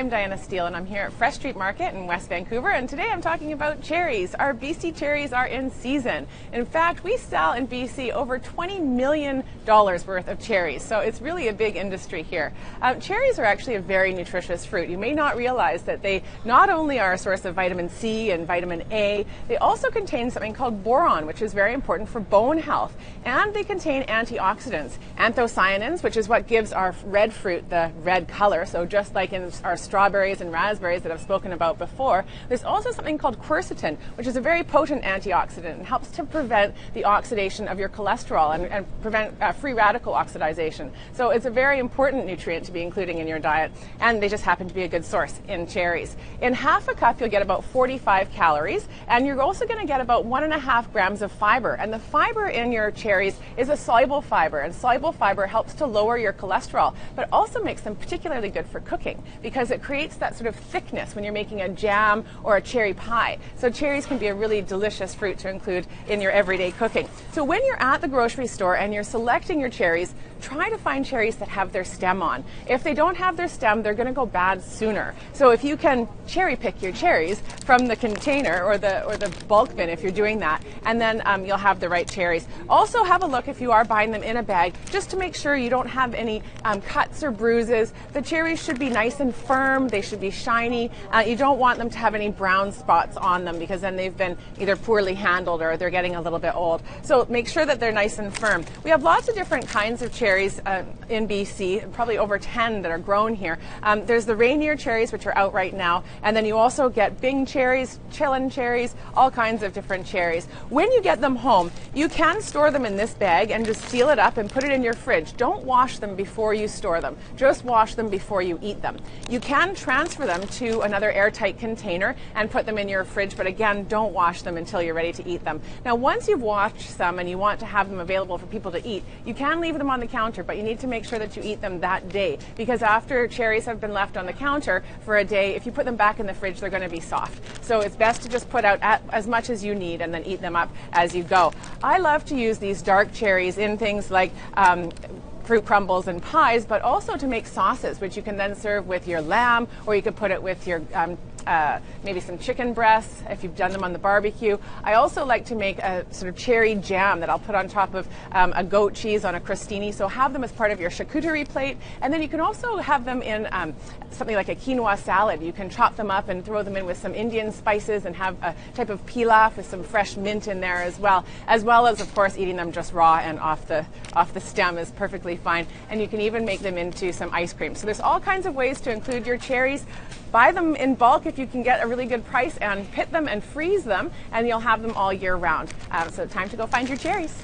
I'm Diana Steele and I'm here at Fresh Street Market in West Vancouver, and today I'm talking about cherries. Our BC cherries are in season. In fact, we sell in BC over $20 million worth of cherries, so it's really a big industry here. Cherries are actually a very nutritious fruit. You may not realize that they not only are a source of vitamin C and vitamin A, they also contain something called boron, which is very important for bone health, and they contain antioxidants, anthocyanins, which is what gives our red fruit the red color. So just like in our strawberries and raspberries that I've spoken about before, there's also something called quercetin, which is a very potent antioxidant and helps to prevent the oxidation of your cholesterol and prevent free radical oxidation. So it's a very important nutrient to be including in your diet, and they just happen to be a good source in cherries. In half a cup, you'll get about 45 calories, and you're also going to get about 1.5 grams of fiber. And the fiber in your cherries is a soluble fiber, and soluble fiber helps to lower your cholesterol, but also makes them particularly good for cooking because it creates that sort of thickness when you're making a jam or a cherry pie. So cherries can be a really delicious fruit to include in your everyday cooking. So when you're at the grocery store and you're selecting your cherries, try to find cherries that have their stem on. If they don't have their stem, they're going to go bad sooner. So if you can cherry pick your cherries from the container or the bulk bin if you're doing that, and then you'll have the right cherries. Also have a look if you are buying them in a bag, just to make sure you don't have any cuts or bruises. The cherries should be nice and firm. They should be shiny. You don't want them to have any brown spots on them because then they've been either poorly handled or they're getting a little bit old. So make sure that they're nice and firm. We have lots of different kinds of cherries in BC, probably over 10 that are grown here. There's the Rainier cherries, which are out right now, and then you also get Bing cherries, Chillin cherries, all kinds of different cherries. When you get them home, you can store them in this bag and just seal it up and put it in your fridge. Don't wash them before you store them. Just wash them before you eat them. You can transfer them to another airtight container and put them in your fridge, but again, don't wash them until you're ready to eat them. Now, once you've washed some and you want to have them available for people to eat, you can leave them on the counter, but you need to make sure that you eat them that day, because after cherries have been left on the counter for a day, if you put them back in the fridge, they're going to be soft. So it's best to just put out as much as you need and then eat them up as you go. I love to use these dark cherries in things like fruit crumbles and pies, but also to make sauces, which you can then serve with your lamb, or you could put it with your maybe some chicken breasts if you've done them on the barbecue. I also like to make a sort of cherry jam that I'll put on top of a goat cheese on a crostini, so have them as part of your charcuterie plate. And then you can also have them in something like a quinoa salad. You can chop them up and throw them in with some Indian spices and have a type of pilaf with some fresh mint in there as well as of course eating them just raw and off the stem is perfectly fine. And you can even make them into some ice cream. So there's all kinds of ways to include your cherries. Buy them in bulk if you can get a really good price, and pit them and freeze them, and you'll have them all year round. So time to go find your cherries.